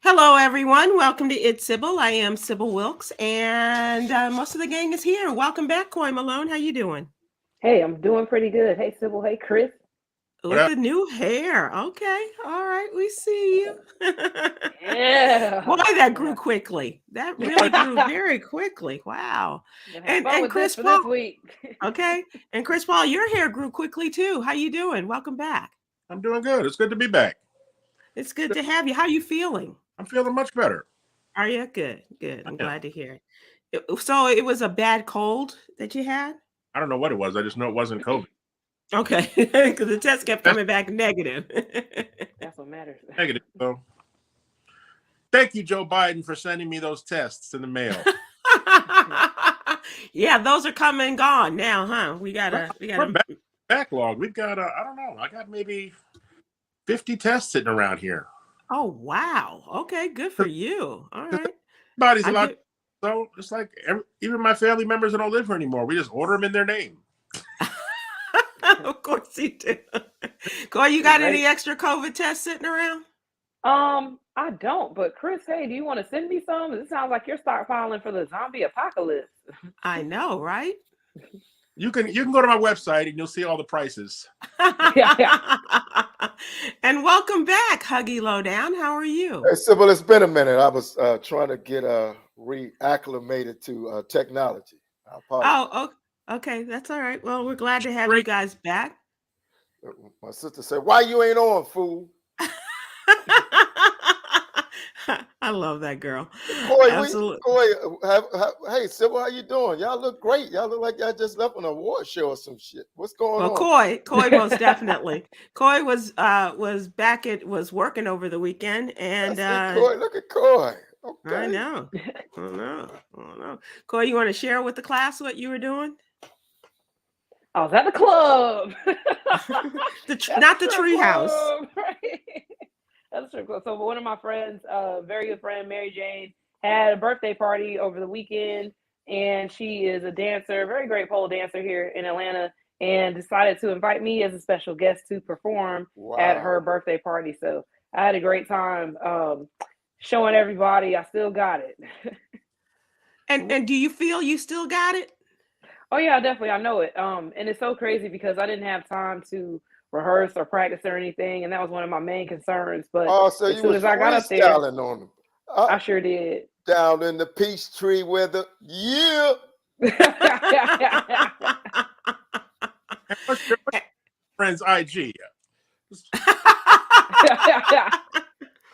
Hello, everyone. Welcome to It's Sybil. I am Sybil Wilkes, and most of the gang is here. Welcome back, Coy Malone. How you doing? Hey, I'm doing pretty good. Hey, Sybil. Hey, Chris. Look at new hair. Okay. All right. We see you. Yeah. Boy, that grew quickly. That really grew very quickly. Wow. And Chris Paul. This week. Okay. And Chris Paul, your hair grew quickly too. How you doing? Welcome back. I'm doing good. It's good to be back. It's good to have you. How you feeling? I'm feeling much better. Are you? Good. Good. I'm glad to hear it. So it was a bad cold that you had? I don't know what it was. I just know it wasn't COVID. Okay, because the test kept coming back negative. That's what matters. Negative. So, thank you, Joe Biden, for sending me those tests in the mail. Yeah, those are come and gone now, huh? We got backlog. We've got I don't know. I got maybe 50 tests sitting around here. Oh wow. Okay, good for you. All right. Everybody's allowed. So it's like even my family members that don't live here anymore, we just order them in their name. Of course you do. Coy, you got any extra COVID tests sitting around? I don't, but Chris, hey, do you want to send me some? It sounds like you're stockpiling for the zombie apocalypse. I know, right? You can go to my website and you'll see all the prices. Yeah. And welcome back, Huggy Lowdown. How are you? Hey, Sybil, it's been a minute. I was trying to get reacclimated to technology. Oh, okay. That's all right. Well, we're glad to have you guys back. My sister said, "Why you ain't on, fool?" I love that girl. Coy, absolutely. Hey, Sybil, how you doing? Y'all look great. Y'all look like y'all just left an award show or some shit. What's going on? Coy most definitely. Coy was working over the weekend, and Coy, look at Coy. Okay. I know. Coy, you want to share with the class what you were doing? I was at the club. Not the treehouse. Right? That's true. So one of my friends, very good friend, Mary Jane, had a birthday party over the weekend, and she is a dancer, very great pole dancer here in Atlanta, and decided to invite me as a special guest to perform at her birthday party. So I had a great time showing everybody I still got it. And do you feel you still got it? Oh yeah, definitely. I know it. And it's so crazy because I didn't have time to rehearse or practice or anything, and that was one of my main concerns. But so as soon as I got up there, on them. I sure did. Down in the peach tree with the friend's IG.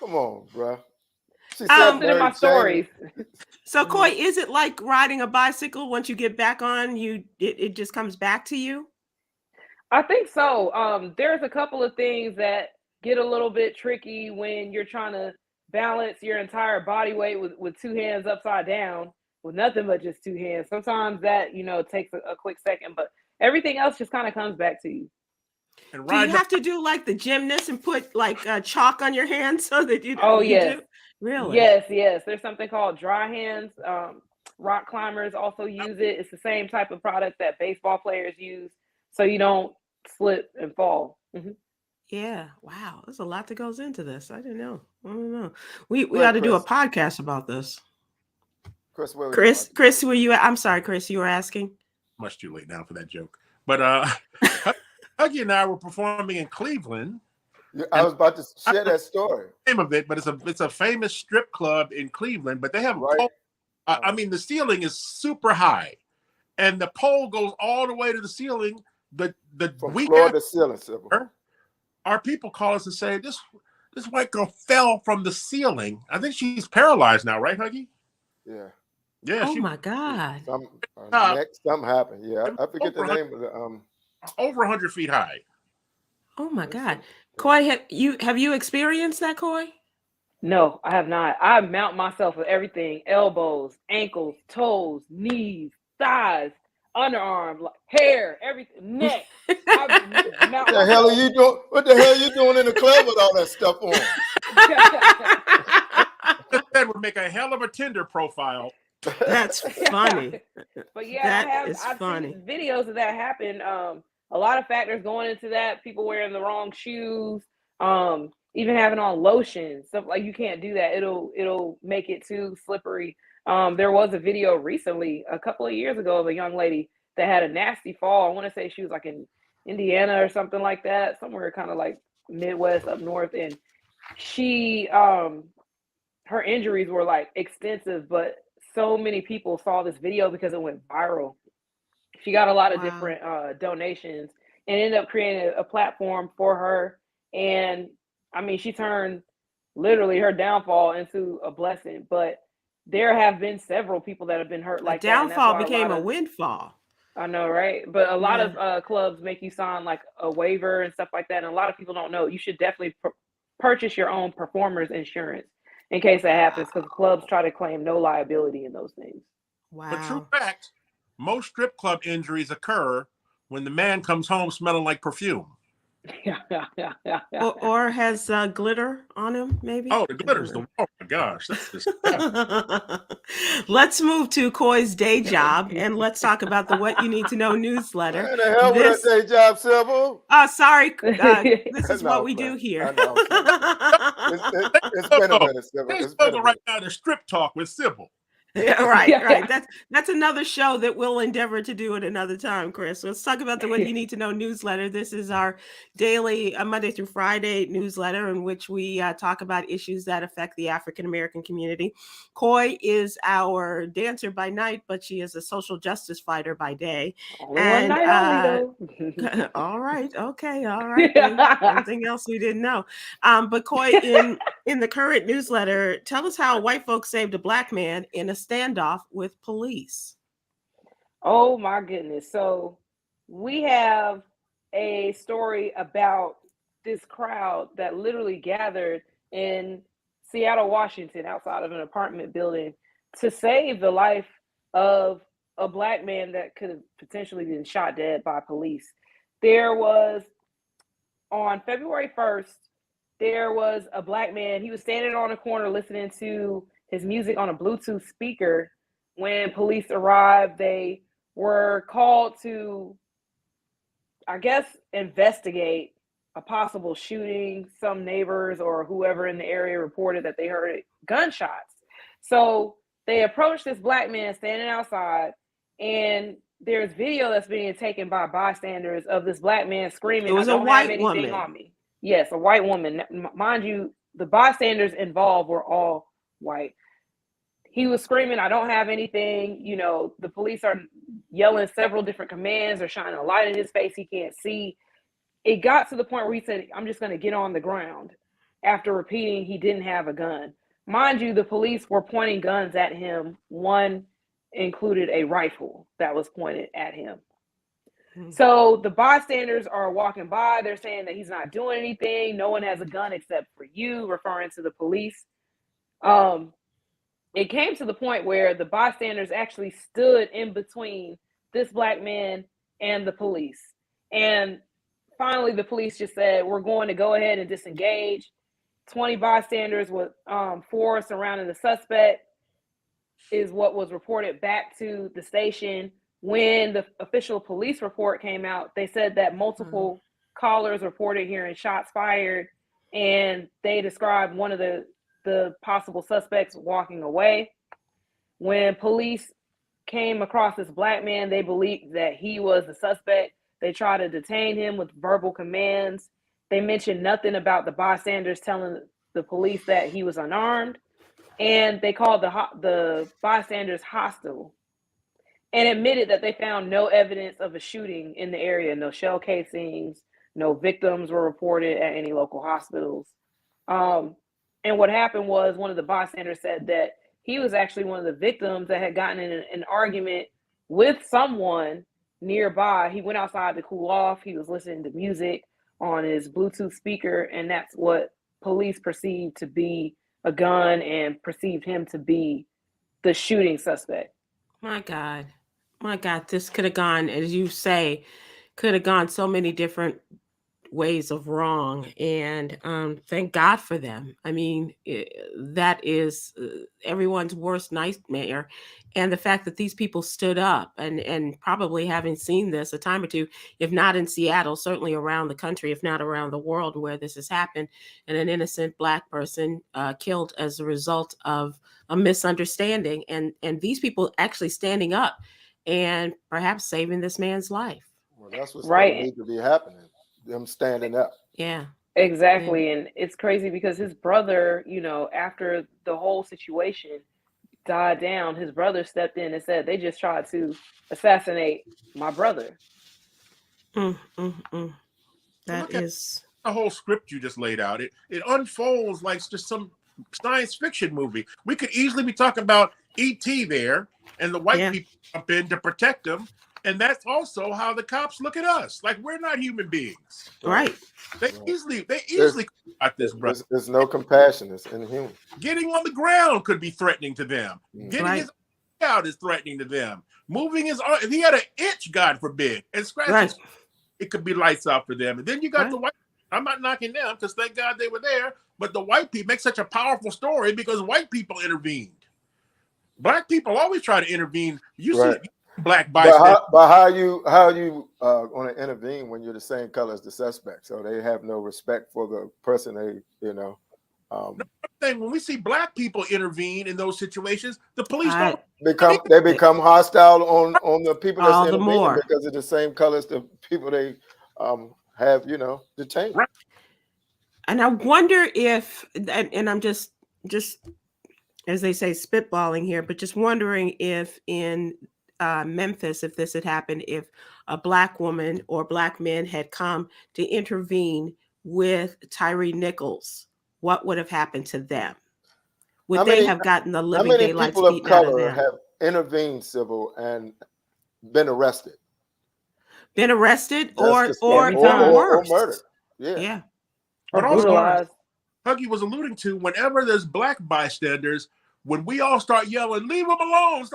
Come on, bro. She said in my stories. So, Coy, is it like riding a bicycle? Once you get back on, it just comes back to you? I think so. There's a couple of things that get a little bit tricky when you're trying to balance your entire body weight with two hands upside down with nothing but just two hands. Sometimes that, takes a quick second, but everything else just kind of comes back to you. And do you have to do like the gymnast and put like chalk on your hands so that you? Oh, yes. Do? Really? Yes. There's something called dry hands. Rock climbers also use it. It's the same type of product that baseball players use, so you don't slip and fall. Mm-hmm. Yeah. Wow. There's a lot that goes into this. I don't know. We got to do a podcast about this. Chris, were you? I'm sorry, Chris. You were asking. Much too late now for that joke. But Huggy and I were performing in Cleveland. I was about to share that story. Name of it, but it's a famous strip club in Cleveland. But they have I mean, the ceiling is super high, and the pole goes all the way to the ceiling. From floor to ceiling, our people call us and say this white girl fell from the ceiling. I think she's paralyzed now, right, Huggy? Yeah. Yeah. Oh my God. Something happened. Yeah, I forget the name of the over 100 feet high. Oh my God. Coy, have you experienced that, Coy? No, I have not. I mount myself with everything: elbows, ankles, toes, knees, thighs, underarm, hair, everything, neck. What the hell are you doing? What the hell are you doing in the club with all that stuff on? That would make a hell of a Tinder profile. That's funny. But yeah, I've funny. seen videos of that happen. A lot of factors going into that. People wearing the wrong shoes. even having on lotion, stuff like you can't do that. It'll make it too slippery. There was a video recently, a couple of years ago, of a young lady that had a nasty fall. I want to say she was like in Indiana or something like that, somewhere kind of like Midwest up north, and she her injuries were like extensive, but so many people saw this video because it went viral. She got a lot of different donations and ended up creating a platform for her. And I mean, she turned literally her downfall into a blessing. But there have been several people that have been hurt like that. Downfall became a windfall. I know, right? But a lot of clubs make you sign like a waiver and stuff like that. And a lot of people don't know. You should definitely purchase your own performer's insurance in case that happens, because clubs try to claim no liability in those things. Wow. But true fact, most strip club injuries occur when the man comes home smelling like perfume. Yeah. Or has glitter on him, maybe. Oh, the glitter's oh my gosh, that's just. Let's move to Coy's day job and let's talk about the What You Need to Know newsletter. What the hell with that day job, Sybil? Sorry, this is what we do here. It's been a minute, Sybil. It's right now to strip talk with Sybil. Yeah, right. That's another show that we'll endeavor to do at another time, Chris. Let's talk about the What You Need to Know newsletter. This is our daily Monday through Friday newsletter in which we talk about issues that affect the African American community. Coy is our dancer by night, but she is a social justice fighter by day. Only one night only, all right. Okay. All right. Anything else we didn't know? But Coy, in the current newsletter, tell us how white folks saved a black man in a standoff with police. Oh my goodness. So we have a story about this crowd that literally gathered in Seattle, Washington, outside of an apartment building to save the life of a black man that could have potentially been shot dead by police. There was, on February 1st, there was a black man. He was standing on a corner listening to his music on a Bluetooth speaker. When police arrived, they were called to, I guess, investigate a possible shooting. Some neighbors or whoever in the area reported that they heard gunshots. So they approached this black man standing outside, and there's video that's being taken by bystanders of this black man screaming, "It was a white woman on me." Yes, a white woman. Mind you, the bystanders involved were all white. He was screaming, "I don't have anything." You know, the police are yelling several different commands. They're shining a light in his face. He can't see. It got to the point where he said, "I'm just going to get on the ground," after repeating he didn't have a gun. Mind you, the police were pointing guns at him. One included a rifle that was pointed at him. So the bystanders are walking by. They're saying that he's not doing anything. No one has a gun except for you, referring to the police. It came to the point where the bystanders actually stood in between this black man and the police. And finally, the police just said, "We're going to go ahead and disengage." 20 bystanders with 4 surrounding the suspect is what was reported back to the station. When the official police report came out, they said that multiple callers reported hearing shots fired, and they described one of the possible suspects walking away. When police came across this black man, they believed that he was the suspect. They tried to detain him with verbal commands. They mentioned nothing about the bystanders telling the police that he was unarmed, and they called the bystanders hostile, and admitted that they found no evidence of a shooting in the area. No shell casings, no victims were reported at any local hospitals. And what happened was, one of the bystanders said that he was actually one of the victims that had gotten in an argument with someone nearby. He went outside to cool off. He was listening to music on his Bluetooth speaker, and that's what police perceived to be a gun and perceived him to be the shooting suspect. My God, this could have gone, as you say, could have gone so many different ways of wrong, and thank God for them. I mean, that is everyone's worst nightmare, and the fact that these people stood up, and probably having seen this a time or two, if not in Seattle, certainly around the country, if not around the world, where this has happened, and an innocent Black person killed as a result of a misunderstanding, and these people actually standing up and perhaps saving this man's life. Well, that's what's Right. going to need to be happening. Them standing up. Yeah. Exactly. And it's crazy because his brother, you know, after the whole situation died down, his brother stepped in and said, they just tried to assassinate my brother. That is the whole script you just laid out. It unfolds like just some science fiction movie. We could easily be talking about E.T. there, and the white people jump in to protect them. And that's also how the cops look at us. Like, we're not human beings. right. They easily got this, bro. There's no compassion. It's inhuman. Getting on the ground could be threatening to them. Getting Right. his out is threatening to them. Moving his arm, if he had an itch, God forbid, and scratches, it could be lights out for them. And then you got the white. I'm not knocking them because thank God they were there. But the white people make such a powerful story because white people intervened. Black people always try to intervene. You see black bystanders. But how are you going to intervene when you're the same color as the suspect? So they have no respect for the person they, you know. When we see black people intervene in those situations, the police become hostile on the people that's intervening because of the same color as the people they have, you know, detained. Right. And I wonder if, and I'm just as they say, spitballing here, but just wondering if in Memphis, if this had happened, if a black woman or black men had come to intervene with Tyree Nichols, what would have happened to them? Would they have gotten the living daylights beaten out of them? How many people of color have intervened, Sybil, and been arrested? Been arrested or murdered? Yeah. But also, Huggy was alluding to, whenever there's black bystanders, when we all start yelling, "Leave them alone,"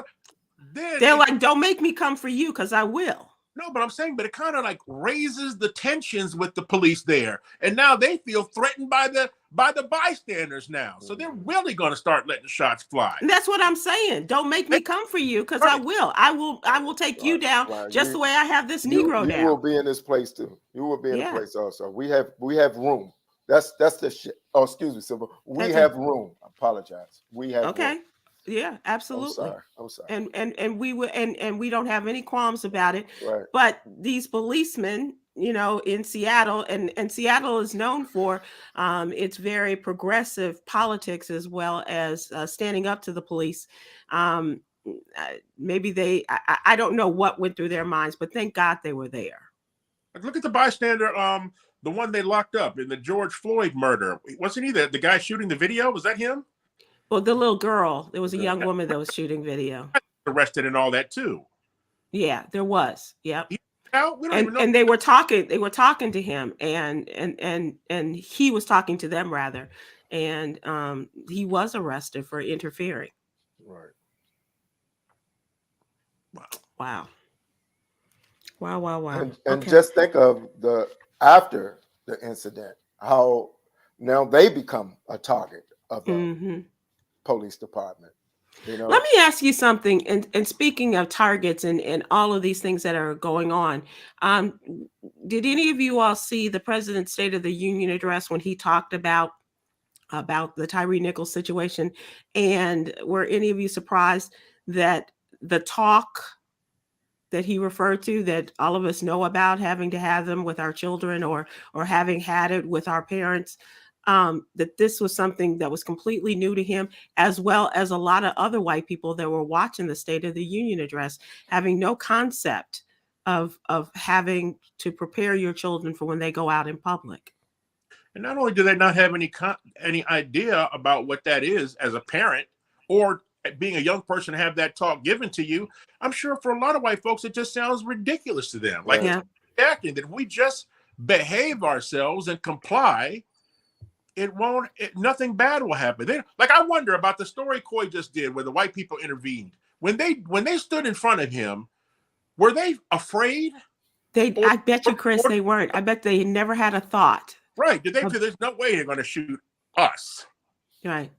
then they're like, "Don't make me come for you, because I will." No, but I'm saying, but it kind of like raises the tensions with the police there, and now they feel threatened by the bystanders now. So they're really going to start letting shots fly. And that's what I'm saying. Don't make me come for you, because I will. I will take you down just the way I have this Negro down. You will be in this place too. You will be in the place also. We have room. That's the shit. Oh, excuse me, Sybil. We have room. I apologize. We have room. Yeah, absolutely. I'm sorry. And we will, and we don't have any qualms about it. Right. But these policemen, you know, in Seattle, and Seattle is known for its very progressive politics as well as standing up to the police. Maybe I don't know what went through their minds, but thank God they were there. Look at the bystander, the one they locked up in the George Floyd murder. Wasn't he the guy shooting the video? Was that him? Well, the little girl, there was a young woman that was shooting video. Arrested and all that too. Yeah, there was. Yep. And they were talking to him, and he was talking to them rather. And he was arrested for interfering. Right. Wow. And just think of after the incident, how now they become a target of the police department. You know? Let me ask you something. And speaking of targets and all of these things that are going on, did any of you all see the President's State of the Union address when he talked about the Tyree Nichols situation? And were any of you surprised that the talk that he referred to, that all of us know about, having to have them with our children or having had it with our parents, that this was something that was completely new to him, as well as a lot of other white people that were watching the State of the Union address, having no concept of having to prepare your children for when they go out in public. And not only do they not have any idea about what that is as a parent, or being a young person to have that talk given to you, I'm sure for a lot of white folks, it just sounds ridiculous to them. Like, acting that if we just behave ourselves and comply, nothing bad will happen. I wonder about the story Coy just did, where the white people intervened. When they stood in front of him, were they afraid? I bet you, Chris, they weren't. I bet they never had a thought. Right. Did they feel there's no way they're going to shoot us? Right.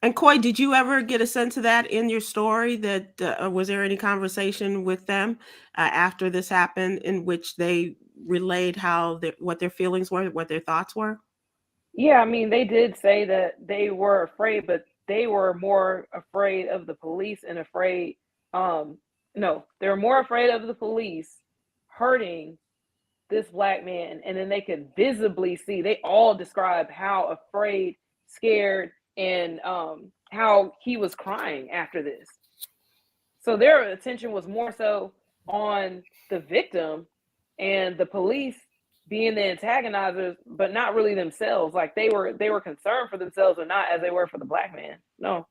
And Coy, did you ever get a sense of that in your story? That was there any conversation with them after this happened in which they relayed what their feelings were, what their thoughts were? Yeah, I mean, they did say that they were afraid, but they were more afraid of the police and afraid. No, they were more afraid of the police hurting this Black man, and then they could visibly see. They all describe how afraid, scared, and how he was crying after this. So their attention was more so on the victim and the police being the antagonizers, but not really themselves. Like they were concerned for themselves, but not as they were for the Black man. No.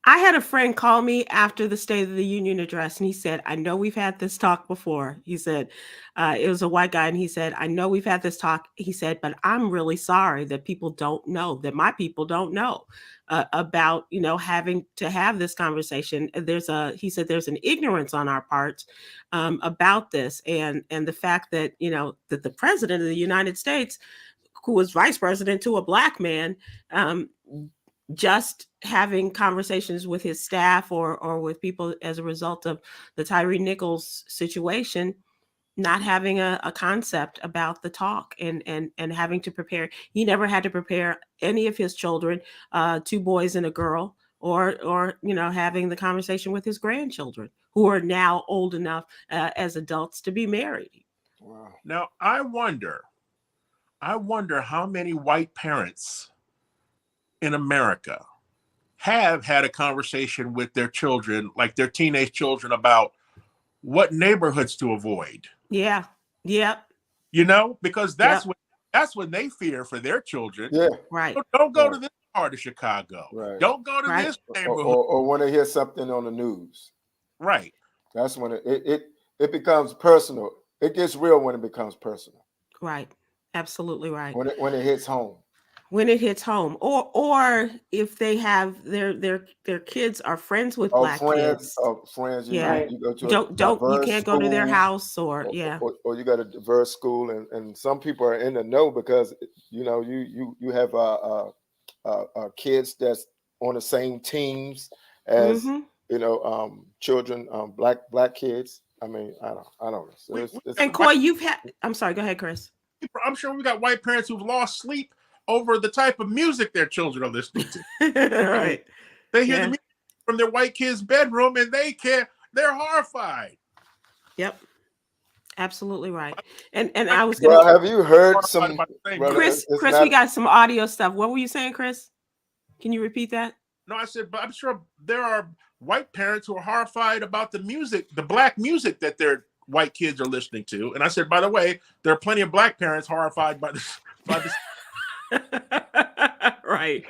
I had a friend call me after the State of the Union address, and he said, I know we've had this talk before. He said, it was a white guy, and he said, I know we've had this talk. He said, but I'm really sorry that people don't know, that my people don't know about, having to have this conversation. He said, there's an ignorance on our parts about this. And the fact that, that the president of the United States, who was vice president to a Black man, just having conversations with his staff or with people as a result of the Tyree Nichols situation, not having a concept about the talk and having to prepare. He never had to prepare any of his children, 2 boys and a girl, or having the conversation with his grandchildren who are now old enough as adults to be married. Wow. Now, I wonder how many white parents in America have had a conversation with their children, like their teenage children, about what neighborhoods to avoid. Yeah. Yep. Because that's when they fear for their children. Yeah. Right. Don't go to this part of Chicago. Right. Don't go to this neighborhood. Or when they hear something on the news. Right. That's when it becomes personal. It gets real when it becomes personal. Right. Absolutely right. When it hits home. When it hits home, or if they have their kids are friends with Black kids. Friends. Yeah. You go to you can't go to their house or you got a diverse school, and some people are in the know because you have kids that's on the same teams as children, black kids. I mean, I don't know. So and Coy, I'm sorry. Go ahead, Chris. I'm sure we got white parents who've lost sleep over the type of music their children are listening to. Right. They hear the music from their white kid's bedroom and they're horrified. Yep. Absolutely right. And I was going to. Have you heard some? Chris, we got some audio stuff. What were you saying, Chris? Can you repeat that? No, I said, but I'm sure there are white parents who are horrified about the music, the Black music that their white kids are listening to. And I said, by the way, there are plenty of Black parents horrified by this. Right.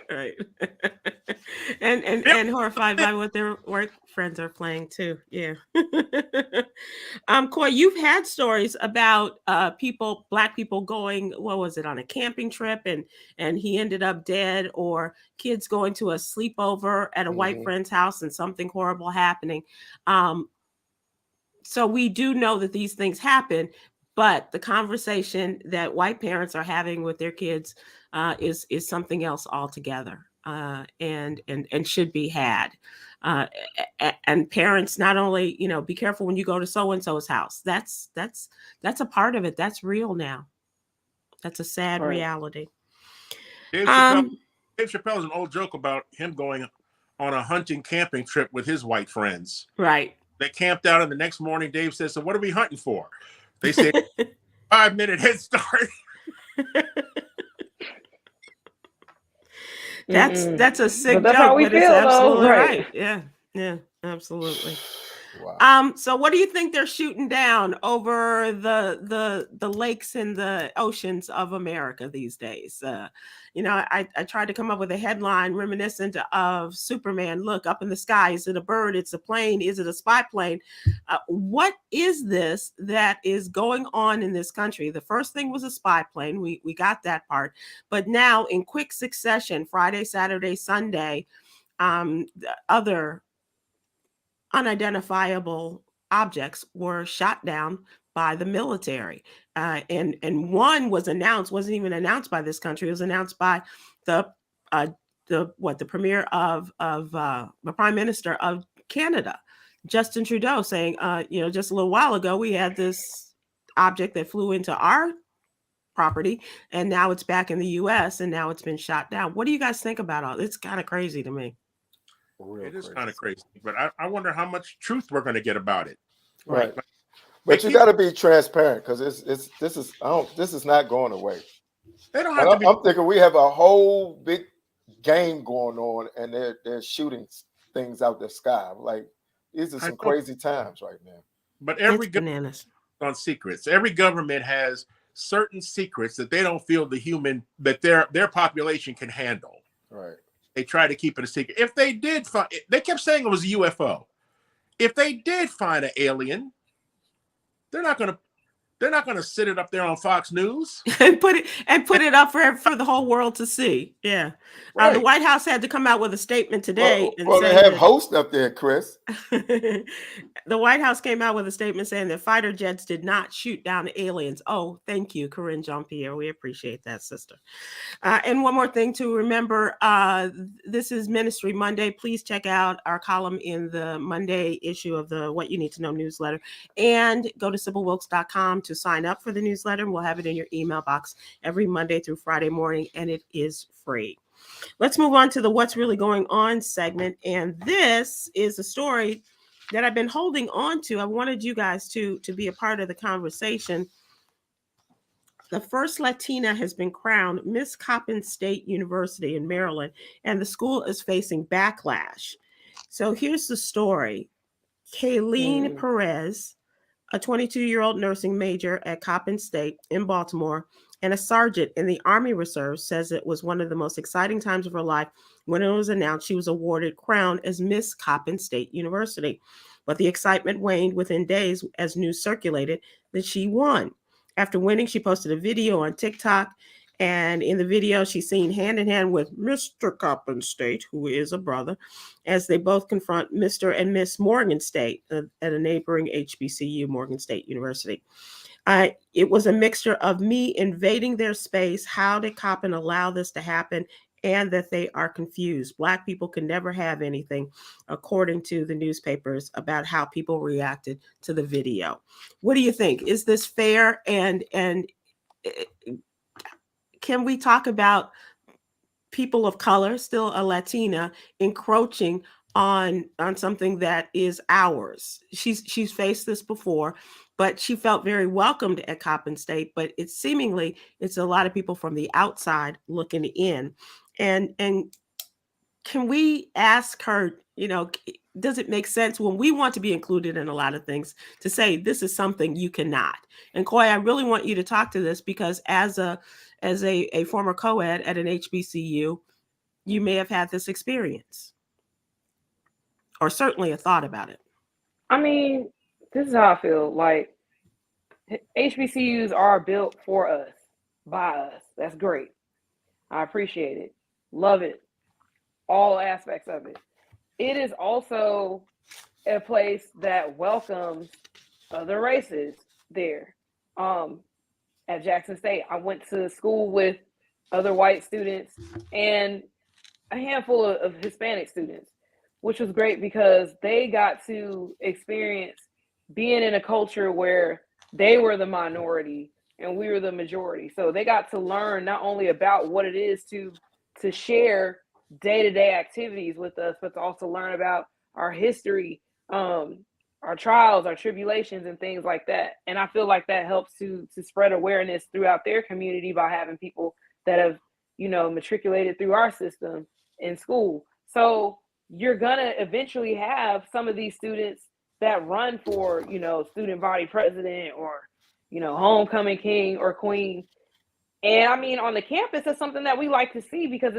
and horrified by what their work friends are playing too. Yeah. Coy, you've had stories about Black people going, what was it, on a camping trip and he ended up dead, or kids going to a sleepover at a white friend's house and something horrible happening. So we do know that these things happen. But the conversation that white parents are having with their kids is something else altogether, and should be had. And parents not only be careful when you go to so and so's house. That's a part of it. That's real now. That's a sad reality. Dave Chappelle's an old joke about him going on a hunting camping trip with his white friends. Right. They camped out, and the next morning Dave says, "So what are we hunting for?" They said 5-minute head start. That's a sick joke, how we but feel, it's absolutely though. right. Yeah, absolutely. Wow. So what do you think they're shooting down over the lakes and the oceans of America these days? I tried to come up with a headline reminiscent of Superman. Look up in the sky. Is it a bird? It's a plane. Is it a spy plane? What is this that is going on in this country? The first thing was a spy plane. We got that part. But now in quick succession, Friday, Saturday, Sunday, other unidentifiable objects were shot down by the military. And one wasn't even announced by this country. It was announced by the premier of the Prime Minister of Canada, Justin Trudeau, saying, just a little while ago, we had this object that flew into our property, and now it's back in the U.S. and now it's been shot down. What do you guys think about all? It's kind of crazy to me. It is kind of crazy, but I wonder how much truth we're going to get about it. Right. But you got to be transparent, because this is not going away. They don't have to be. I'm thinking we have a whole big game going on, and they're shooting things out the sky. Like, these are some crazy times right now. But every government on secrets. Every government has certain secrets that they don't feel that their population can handle. Right. They try to keep it a secret. If they did find, they kept saying it was a UFO. If they did find an alien, they're not going to sit it up there on Fox News and put it up for the whole world to see. Yeah. Right. The White House had to come out with a statement today. Well, they have hosts up there, Chris. The White House came out with a statement saying that fighter jets did not shoot down the aliens. Oh, thank you, Corinne Jean-Pierre. We appreciate that, sister. And one more thing to remember, this is Ministry Monday. Please check out our column in the Monday issue of the What You Need to Know newsletter, and go to SybilWilkes.com to sign up for the newsletter. We'll have it in your email box every Monday through Friday morning, and it is free. Let's move on to the What's Really Going On segment. And this is a story that I've been holding on to. I wanted you guys to be a part of the conversation. The first Latina has been crowned Miss Coppin State University in Maryland, and the school is facing backlash. So here's the story. Kayleen Perez, a 22-year-old nursing major at Coppin State in Baltimore and a sergeant in the Army Reserve, says it was one of the most exciting times of her life when it was announced she was awarded crown as Miss Coppin State University. But the excitement waned within days as news circulated that she won. After winning, she posted a video on TikTok, and in the video, she's seen hand in hand with Mr. Coppin State, who is a brother, as they both confront Mr. and Miss Morgan State at a neighboring HBCU, Morgan State University. It was a mixture of me invading their space. How did Coppin allow this to happen? And that they are confused. Black people can never have anything, according to the newspapers, about how people reacted to the video. What do you think? Is this fair? And can we talk about people of color, still a Latina, encroaching on something that is ours? She's faced this before, but she felt very welcomed at Coppin State. But it's a lot of people from the outside looking in. And can we ask her, does it make sense when we want to be included in a lot of things to say this is something you cannot? And Coy, I really want you to talk to this, because as a former co-ed at an HBCU, you may have had this experience, or certainly a thought about it. I mean, this is how I feel. Like, HBCUs are built for us, by us. That's great. I appreciate it. Love it. All aspects of it. It is also a place that welcomes other races there. At Jackson State, I went to school with other white students and a handful of Hispanic students, which was great because they got to experience being in a culture where they were the minority and we were the majority. So they got to learn not only about what it is to share day-to-day activities with us, but to also learn about our history, our trials, our tribulations, and things like that. And I feel like that helps to spread awareness throughout their community by having people that have, matriculated through our system in school. So you're gonna eventually have some of these students that run for, student body president or, homecoming king or queen. And I mean, on the campus, it's something that we like to see because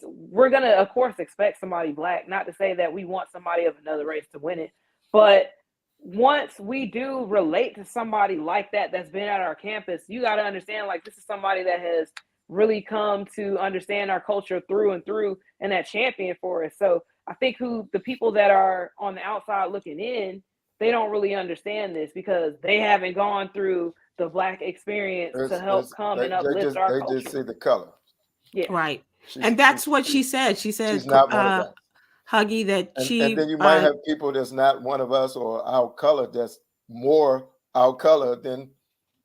we're gonna, of course, expect somebody Black. Not to say that we want somebody of another race to win it, but once we do relate to somebody like that that's been at our campus, you got to understand, like, this is somebody that has really come to understand our culture through and through, and that champion for us. So I think the people that are on the outside looking in, they don't really understand this because they haven't gone through the Black experience to help come and uplift our culture. They just see the color. Yeah. Right. And that's what she said. She said, she's not one of us. Huggy, that and then you might have people that's not one of us or our color that's more our color than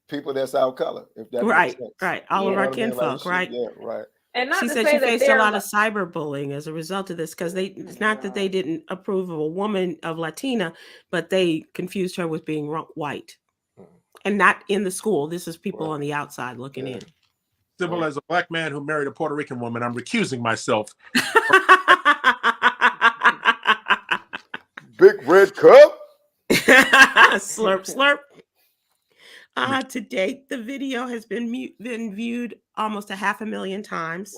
people that's our color, if that makes sense. Right. All of our kinfolk, right? Yeah, right. And not she to said say she that faced a lot of cyberbullying as a result of this, because it's not that they didn't approve of a woman of Latina, but they confused her with being white and not in the school. This is people on the outside looking in. Sybil, as a Black man who married a Puerto Rican woman, I'm recusing myself. Big red cup. Slurp, slurp. To date, the video has been viewed almost 500,000 times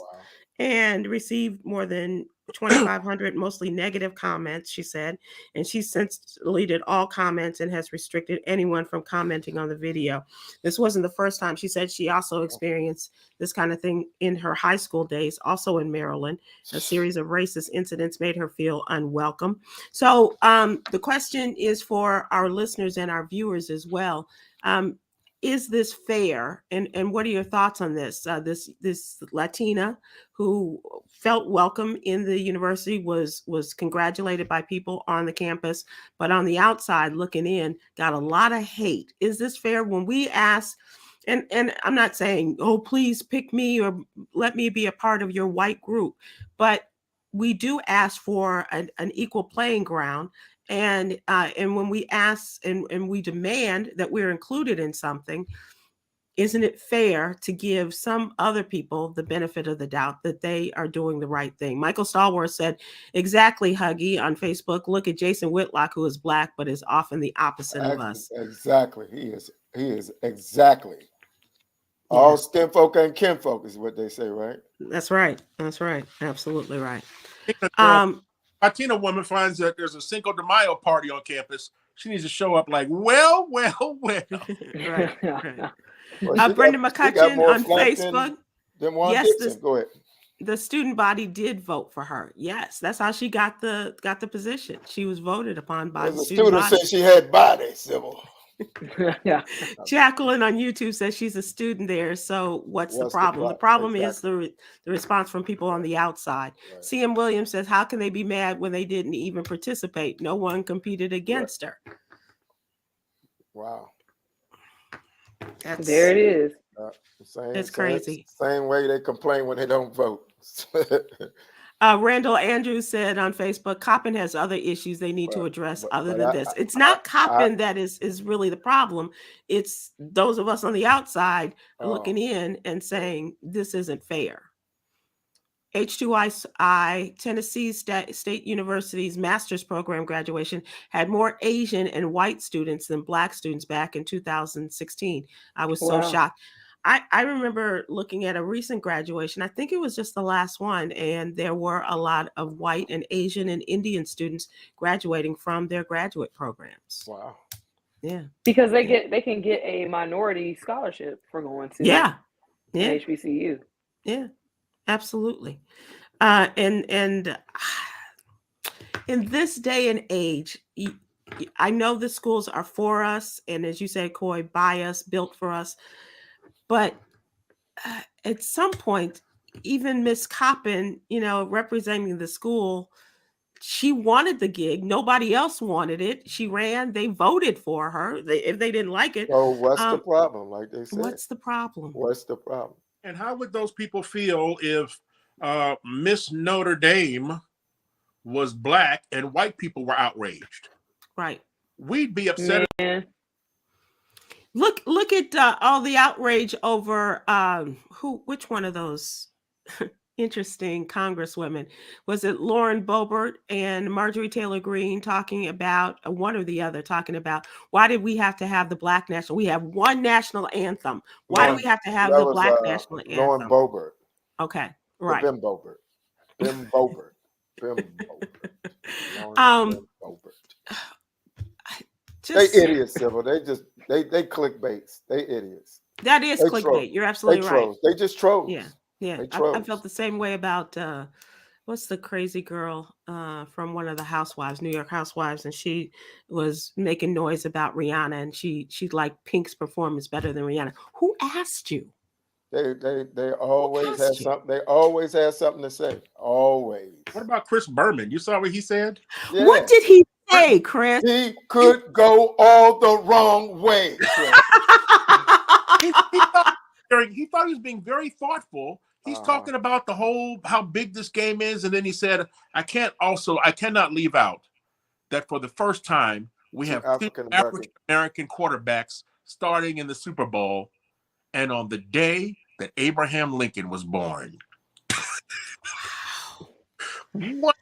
and received more than 2,500 mostly negative comments, she said. And she's since deleted all comments and has restricted anyone from commenting on the video. This wasn't the first time. She said she also experienced this kind of thing in her high school days, also in Maryland. A series of racist incidents made her feel unwelcome. So the question is for our listeners and our viewers as well. Is this fair? And what are your thoughts on this? This Latina who felt welcome in the university was congratulated by people on the campus, but on the outside looking in, got a lot of hate. Is this fair when we ask? And I'm not saying, oh, please pick me or let me be a part of your white group, but we do ask for an equal playing ground. And when we ask and we demand that we're included in something, isn't it fair to give some other people the benefit of the doubt that they are doing the right thing? Michael Stallworth said, exactly, Huggy, on Facebook. Look at Jason Whitlock, who is Black, but is often the opposite of us. Exactly. He is exactly. Yeah. All skin folk and kinfolk is what they say, right? That's right. That's right. Absolutely right. Latina woman finds that there's a Cinco de Mayo party on campus. She needs to show up like, well. Right. Brenda McCutcheon on Facebook. Yes, go ahead. The student body did vote for her. Yes, that's how she got the position. She was voted upon by the student body. Said she had body, Sybil. Yeah. Jacqueline on YouTube says she's a student there. So what's the problem? The problem is the response from people on the outside. Right. CM Williams says, how can they be mad when they didn't even participate? No one competed against her. Wow. There it is. It's crazy. Same way they complain when they don't vote. Randall Andrews said on Facebook, Coppin has other issues they need to address other than this. It's not Coppin that is really the problem. It's those of us on the outside looking in and saying this isn't fair. H2I, Tennessee State University's master's program graduation had more Asian and white students than Black students back in 2016. I was so shocked. I remember looking at a recent graduation. I think it was just the last one, and there were a lot of white and Asian and Indian students graduating from their graduate programs. Wow. Yeah. Because they can get a minority scholarship for going to HBCU. Yeah. Absolutely. And in this day and age, I know the schools are for us, and as you said, Coy, by us, built for us. But at some point, even Miss Coppin, representing the school, she wanted the gig. Nobody else wanted it. She ran. They voted for her. If they didn't like it. So what's the problem? Like they said. What's the problem? What's the problem? And how would those people feel if Miss Notre Dame was Black and white people were outraged? Right. We'd be upset. Man. Look at all the outrage over which one of those interesting congresswomen was it? Lauren Boebert and Marjorie Taylor Greene talking about one or the other, talking about why did we have to have the Black national? We have one national anthem. Why do we have to have the Black national anthem? Lauren Boebert. Okay, right. Bim Boebert. Bim Boebert. They idiots, Sybil. They clickbaits. They idiots. That is clickbait. You're absolutely right. They just trolls. Yeah. I felt the same way about what's the crazy girl from one of the housewives, New York housewives, and she was making noise about Rihanna, and she liked Pink's performance better than Rihanna. Who asked you? They always have something. They always have something to say. Always. What about Chris Berman? You saw what he said? Yeah. What did he say, Chris? He could go all the wrong way. he thought he was being very thoughtful. He's talking about the whole how big this game is, and then he said, I cannot leave out that for the first time we have African American quarterbacks starting in the Super Bowl, and on the day that Abraham Lincoln was born. What?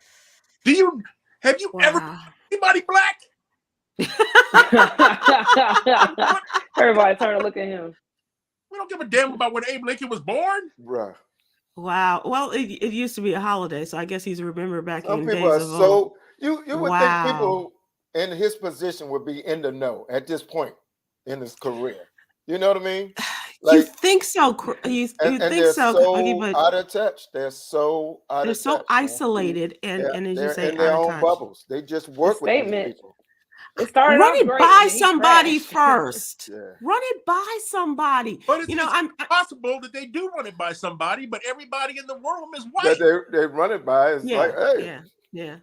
Have you ever anybody black? Everybody turned to look at him. We don't give a damn about when Abe Lincoln was born. Bruh. Wow. Well, it used to be a holiday, so I guess he's remembered back Some in people days are of old. you would think people in his position would be in the know at this point in his career. You know what I mean? Like, you think so? You think so? But out of touch. They're so out they're of so touch, isolated, and as you say, in their out of own touch. bubbles. They just work with these people. It started Run off it great, by and he somebody crashed. first. Yeah. Run it by somebody. But it's I'm possible that they do run it by somebody, but everybody in the room is white. That they run it by. It's like, hey. Yeah.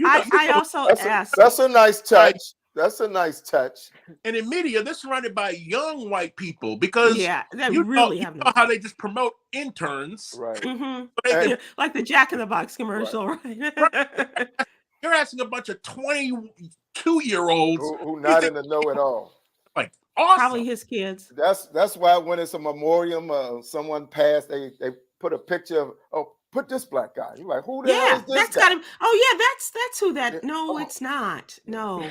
I also asked. That's a nice touch. That's a nice touch. And in media, this is run it by young white people because they you really know how they just promote interns. Right. Mm-hmm. Like the Jack in the Box commercial, right? You're asking a bunch of 22-year-olds who not in the know at all. Like, awesome. Probably his kids. That's why when it's a memoriam, someone passed, they put a picture of, put this black guy. You're like, who the hell is this that's guy? got him. Oh yeah, that's who that. No, Oh. it's not. No.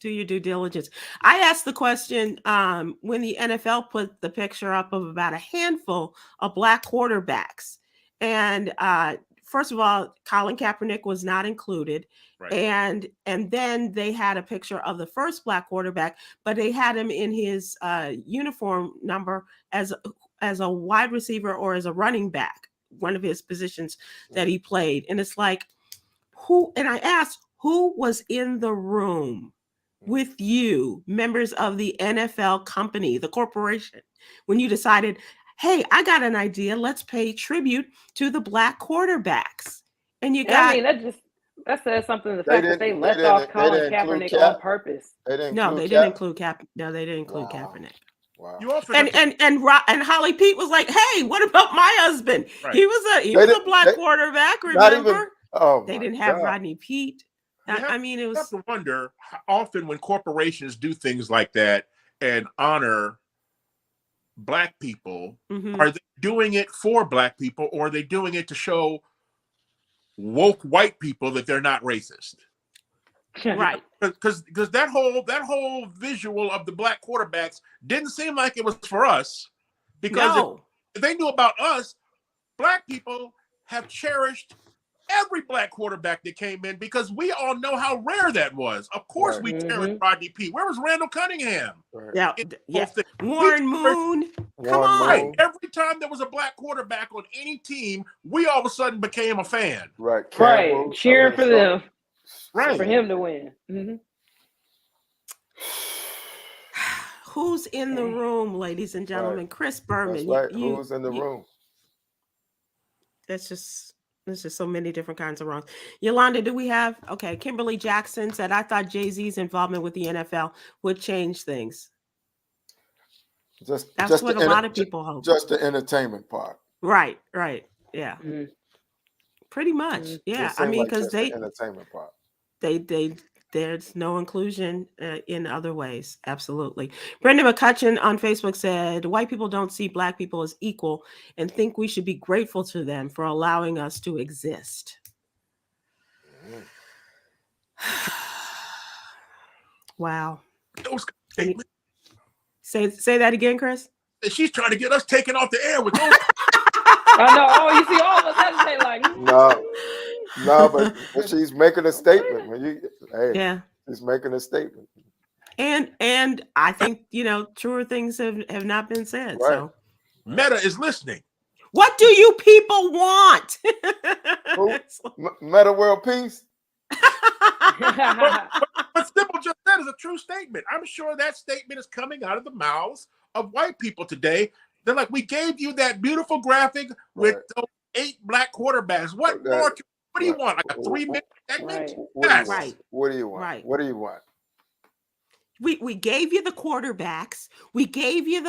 Do your due diligence. I asked the question when the NFL put the picture up of about a handful of black quarterbacks, and first of all, Colin Kaepernick was not included, right. and then they had a picture of the first black quarterback, but they had him in his uniform number as a wide receiver or as a running back, one of his positions that he played. And it's like, who? And I asked, who was in the room with you, members of the NFL company, the corporation, when you decided, hey, I got an idea. Let's pay tribute to the black quarterbacks. And you got. I mean, that says something. The fact that they left off Colin Kaepernick on purpose. They didn't include Kaepernick. No, they didn't include Kaepernick. Wow. And Holly Pete was like, hey, what about my husband? Right. He was a black quarterback. Remember? They didn't have Rodney Pete. I mean, it was. You have to wonder how often when corporations do things like that and honor black people, are they doing it for black people, or are they doing it to show woke white people that they're not racist? Right. Because that whole visual of the black quarterbacks didn't seem like it was for us. Because if they knew about us, black people have cherished every black quarterback that came in, because we all know how rare that was. Of course, we cherished Rodney Pete. Where was Randall Cunningham? Yeah. Warren Moon. Come on. Right. Every time there was a black quarterback on any team, we all of a sudden became a fan. Right. Right. Cheering for them. Right. For him to win. Mm-hmm. Who's in the room, ladies and gentlemen? Right. Chris Berman. That's right. Who's in the room? There's just so many different kinds of wrongs. Yolanda, do we have? Okay. Kimberly Jackson said, I thought Jay-Z's involvement with the NFL would change things. That's what a lot of people hope. Just the entertainment part. Right. Yeah. Mm-hmm. Pretty much. Yeah. I mean, because the entertainment part. There's no inclusion in other ways. Absolutely. Brenda McCutcheon on Facebook said, white people don't see black people as equal and think we should be grateful to them for allowing us to exist. Wow. Say that again, Chris. She's trying to get us taken off the air with those. I know. Oh, you see all of us hesitate like. No, but she's making a statement. She's making a statement. And I think, truer things have not been said. Right. So Meta is listening. What do you people want? Meta world peace. What Sybil just said is a true statement. I'm sure that statement is coming out of the mouths of white people today. They're like, we gave you that beautiful graphic with those 8 black quarterbacks. What more? What do you want? Like a 3-minute segment? Right. What do you want? Right. What do you want? We gave you the quarterbacks. We gave it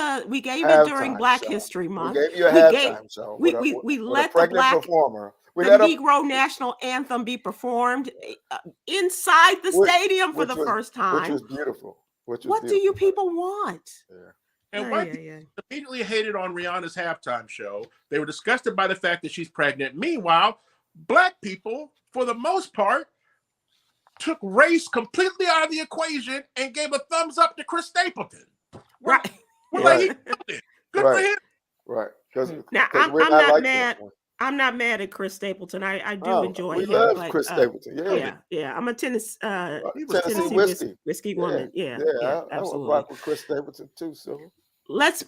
during Black History Month. We gave you a halftime show. We let the Negro National Anthem be performed inside the stadium for the first time. Which was beautiful. What do you people want? Yeah. And white people immediately hated on Rihanna's halftime show. They were disgusted by the fact that she's pregnant. Meanwhile, black people, for the most part, took race completely out of the equation and gave a thumbs up to Chris Stapleton. Right. We're like, he killed it. Good for him. Right. Now, I'm not mad. I'm not mad at Chris Stapleton. I do enjoy him. We love Chris Stapleton. Yeah. I'm a Tennessee whiskey woman. Yeah, I would rock with Chris Stapleton too. So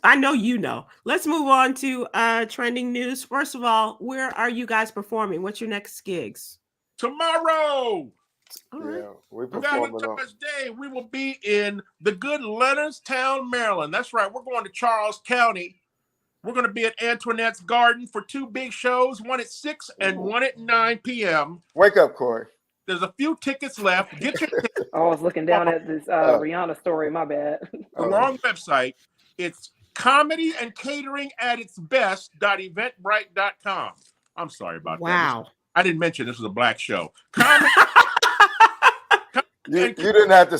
I know you know. Let's move on to trending news. First of all, where are you guys performing? What's your next gigs? Tomorrow. We're performing Valentine's Day. We will be in the good Leonardstown, Maryland. That's right. We're going to Charles County. We're going to be at Antoinette's Garden for 2 big shows, one at 6 and one at 9 p.m. Wake up, Coy. There's a few tickets left. Get your tickets. I was looking down at this Rihanna story. My bad. The wrong website. It's comedy and catering at its best.eventbrite.com. I'm sorry about that. Wow. I didn't mention this was a black show. You didn't have to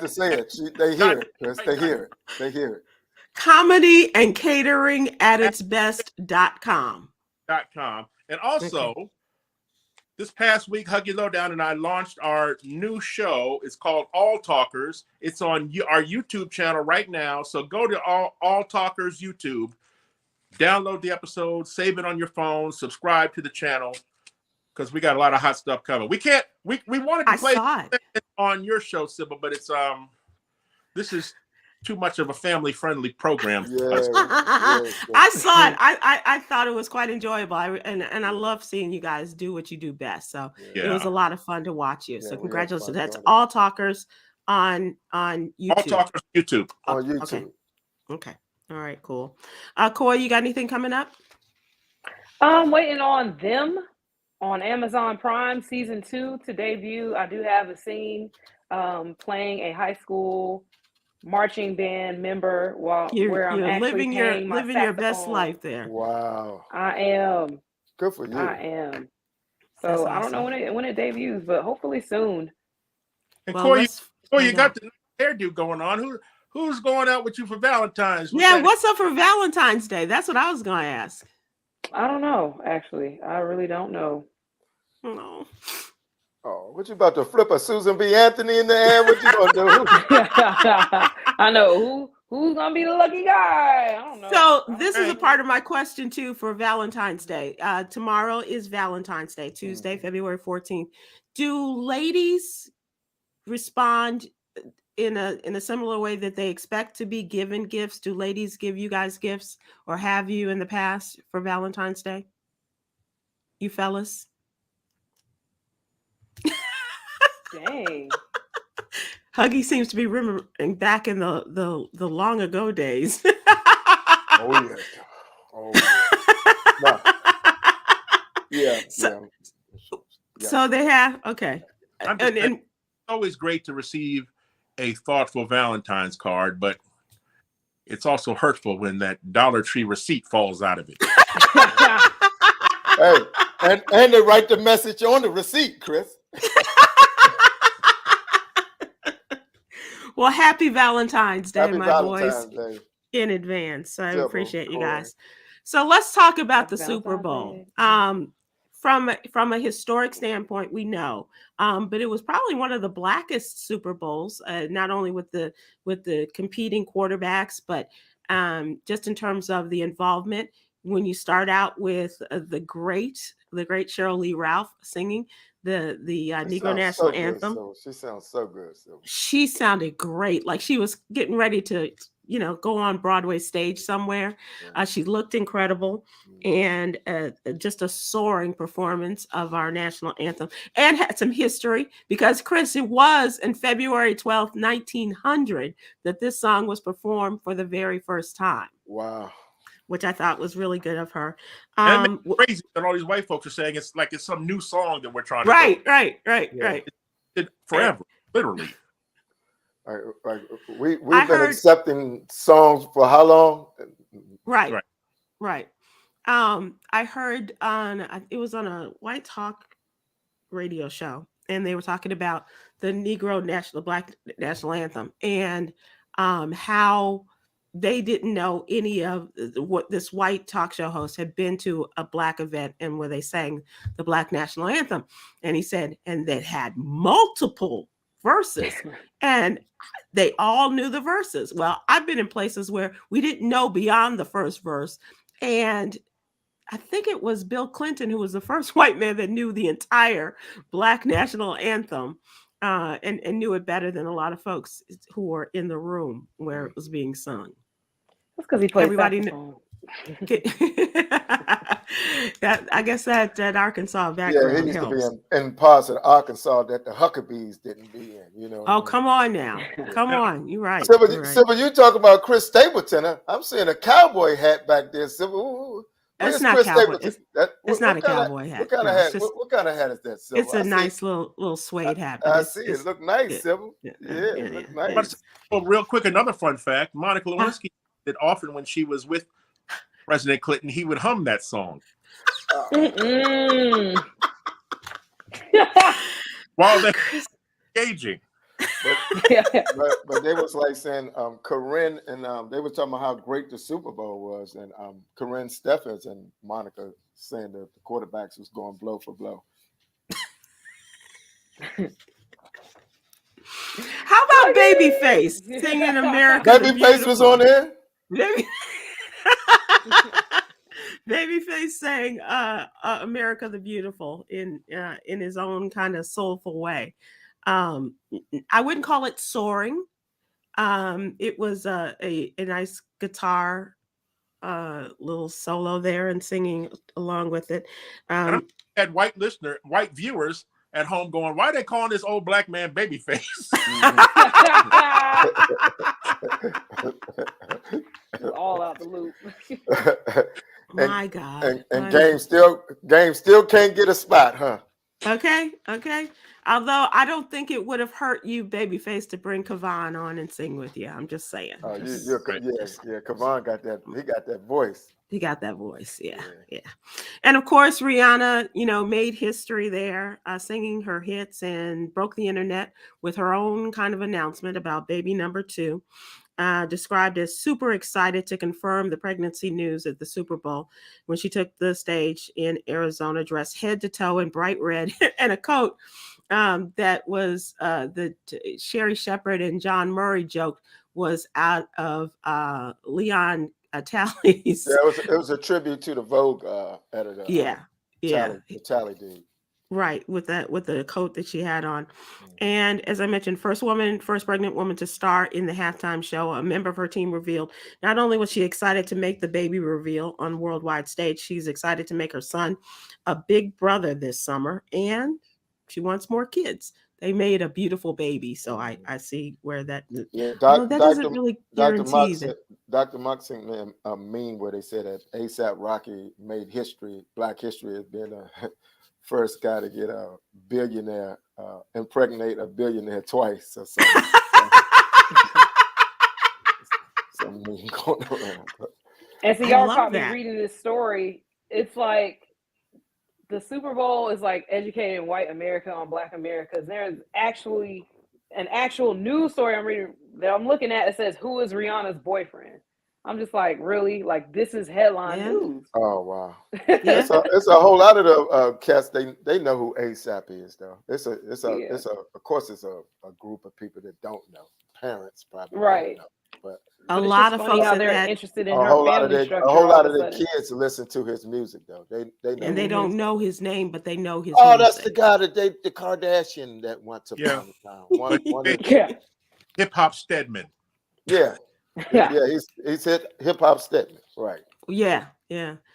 say it. They hear it, Chris. They hear it. Comedy and catering at its best.com. And also, this past week, Huggy Lowdown and I launched our new show. It's called All Talkers. It's on our YouTube channel right now. So go to All Talkers YouTube, download the episode, save it on your phone, subscribe to the channel, because we got a lot of hot stuff coming. We wanted to play on your show, Sybil, but it's this is too much of a family-friendly program. I saw it. I thought it was quite enjoyable. And I love seeing you guys do what you do best. So it was a lot of fun to watch you. So congratulations. That's All Talkers on YouTube. All Talkers YouTube. On YouTube. Okay. All right, cool. Coy, you got anything coming up? I'm waiting on Them on Amazon Prime season 2 to debut. I do have a scene playing a high school marching band member where I'm actually living your best life there. Wow. I am. Good for you. I am. So I don't know when it debuts, but hopefully soon. And Coy, you got the hairdo going on. Who's going out with you for Valentine's? What's up for Valentine's Day? That's what I was going to ask. I don't know, actually. I really don't know. No. Oh, what you about to flip a Susan B. Anthony in the air? What you gonna do? I know who's gonna be the lucky guy. I don't know. So this is a part of my question too for Valentine's Day. Tomorrow is Valentine's Day, Tuesday, February 14th. Do ladies respond in a similar way that they expect to be given gifts? Do ladies give you guys gifts, or have you in the past for Valentine's Day? You fellas? Dang. Huggy seems to be remembering back in the long ago days. Oh yeah. So they have and it's always great to receive a thoughtful Valentine's card, but it's also hurtful when that Dollar Tree receipt falls out of it. Hey, and they write the message on the receipt, Chris. Well, happy Valentine's Day, boys, in advance. I appreciate you guys. So let's talk about the Super Bowl. From a historic standpoint, we know, but it was probably one of the blackest Super Bowls, not only with the competing quarterbacks, but just in terms of the involvement. When you start out with the great Cheryl Lee Ralph singing the Negro National Anthem. She sounds so good. She sounded great. Like she was getting ready to, go on Broadway stage somewhere. She looked incredible, and just a soaring performance of our national anthem, and had some history because, Chris, it was in February 12th, 1900 that this song was performed for the very first time. Wow. Which I thought was really good of her. And it's crazy that all these white folks are saying it's like it's some new song that we're trying to Right. It forever, literally. We've been accepting songs for how long? Right. I heard it was on a white talk radio show, and they were talking about the Black national anthem, and how they didn't know any of what this white talk show host had been to a Black event and where they sang the Black national anthem. And he said, and that had multiple verses, and they all knew the verses. Well, I've been in places where we didn't know beyond the first verse. And I think it was Bill Clinton who was the first white man that knew the entire Black national anthem, and knew it better than a lot of folks who were in the room where it was being sung. That's because he played saxophone. I guess that Arkansas background. Yeah, he used to be in parts of Arkansas that the Huckabees didn't be in. Oh, come on now. Come on. You're right. Sybil, you talk about Chris Stapleton. I'm seeing a cowboy hat back there, Sybil. That's not cowboy. It's not a cowboy hat. What kind of hat? What kind of hat is that, Sybil? It's a nice little suede hat. I see it. Look nice, Sybil. It look nice. Well, real quick, another fun fact: Monica Lewinsky did often when she was with President Clinton, he would hum that song while they're engaging. But they was like saying Corinne and they were talking about how great the Super Bowl was, and Corinne Steffens and Monica saying that the quarterbacks was going blow for blow. How about Babyface singing America? Babyface was on there. Babyface sang America the Beautiful in his own kind of soulful way. I wouldn't call it soaring. It was a nice guitar little solo there and singing along with it. Had white viewers at home going, why are they calling this old black man Babyface? All out the loop. My God. And Game still can't get a spot, huh? Okay. Although I don't think it would have hurt you, Babyface, to bring Kavan on and sing with you. I'm just saying. Oh, Kavan got that. He got that voice. He got that voice. Yeah. And of course, Rihanna, made history there, singing her hits and broke the internet with her own kind of announcement about baby number 2. Described as super excited to confirm the pregnancy news at the Super Bowl when she took the stage in Arizona, dressed head to toe in bright red and a coat that was the Sherry Shepherd and John Murray joke was out of Leon Talley's. Yeah, it was a tribute to the Vogue editor. Talley dude. Right, with the coat that she had on. And as I mentioned, first pregnant woman to star in the halftime show. A member of her team revealed not only was she excited to make the baby reveal on worldwide stage, she's excited to make her son a big brother this summer, and she wants more kids. They made a beautiful baby, so I see where that. Yeah, that doesn't really guarantee that. Dr. Mock sent me a meme where they said that ASAP Rocky made history, Black history, as being a first guy to get a billionaire, impregnate a billionaire twice or something. Something going around. And so y'all caught me reading this story. It's like the Super Bowl is like educating white America on Black America. There's actually an actual news story I'm reading that I'm looking at. It says, "Who is Rihanna's boyfriend?" I'm just like, really? Like, this is headline news. Oh, wow. It's a whole lot of the cats. They know who ASAP is, though. Of course, it's a group of people that don't know. Parents probably right. Don't know, but a lot of folks how they're interested in a whole lot of their kids listen to his music, though. They know, and they don't know his name, but they know his. Oh, that's the guy that the Kardashian that went to yeah. Hip Hop Stedman. Yeah. he's hip hop statement, right? Yeah.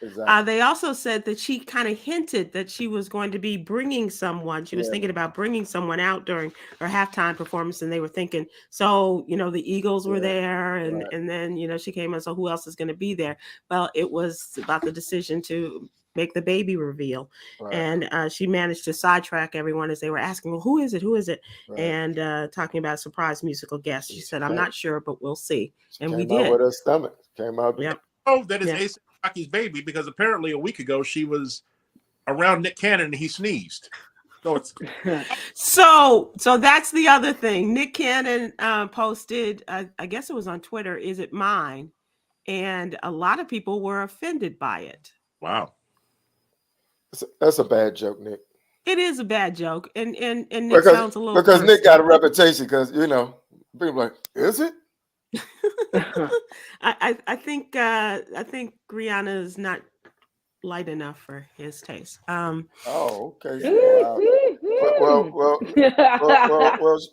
Exactly. They also said that she kind of hinted that she was going to be bringing someone. She was thinking about bringing someone out during her halftime performance, and they were thinking, so the Eagles were there, and then she came in. So who else is going to be there? Well, it was about the decision to make the baby reveal, and she managed to sidetrack everyone as they were asking, well, who is it? Right. And talking about a surprise musical guest. She said, I'm not sure, but we'll see. And we did. With her stomach came out. Yep. Oh, that is A$AP Rocky's baby, because apparently a week ago she was around Nick Cannon and he sneezed. So it's so that's the other thing. Nick Cannon posted, I guess it was on Twitter, is it mine? And a lot of people were offended by it. Wow. That's a bad joke, Nick. It is a bad joke. And Nick sounds a little because Nick got a reputation because people like, is it? I think Rihanna is not light enough for his taste. Oh, okay. Well,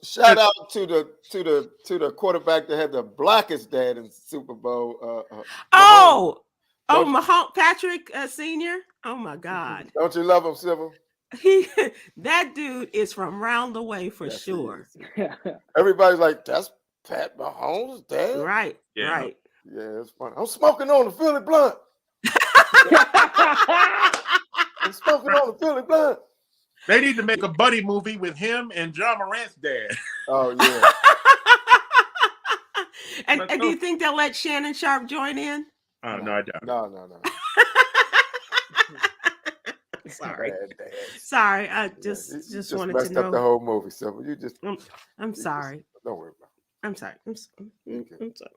shout out to the quarterback that had the blackest dad in Super Bowl. Mahomes, Patrick Sr. Oh my God! Don't you love him, Sybil? That dude is from round the way for sure. Everybody's like, that's Pat Mahomes' dad? Right. Yeah. Right. Yeah, it's funny. I'm smoking on the Philly blunt. I'm smoking on the Philly blunt. They need to make a buddy movie with him and John Morant's dad. Oh, yeah. and do you think they'll let Shannon Sharp join in? No, I don't. No. Sorry. I just wanted to know. Messed up the whole movie, so you just. I'm sorry. Don't worry about it. I'm sorry. I'm sorry.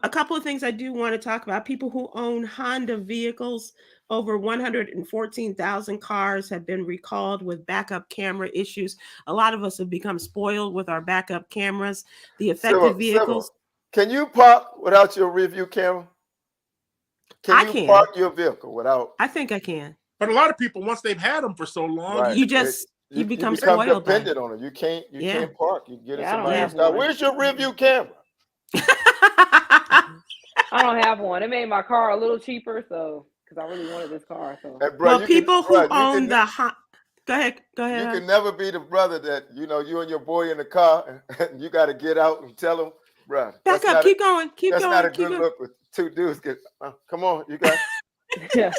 A couple of things I do want to talk about. People who own Honda vehicles, over 114,000 cars have been recalled with backup camera issues. A lot of us have become spoiled with our backup cameras. The affected vehicles. Can you park without your review camera? Can you park your vehicle without? I think I can. But a lot of people, once they've had them for so long, you become spoiled. Dependent on it. You can't park. You get it somebody else. Where's your review camera? I don't have one. It made my car a little cheaper, so because I really wanted this car. So people who own the go ahead. You can never be the brother that you and your boy in the car, and you got to get out and tell him, bro. Back up. Keep going. That's not a good look with two dudes. Come on, you got. Yeah.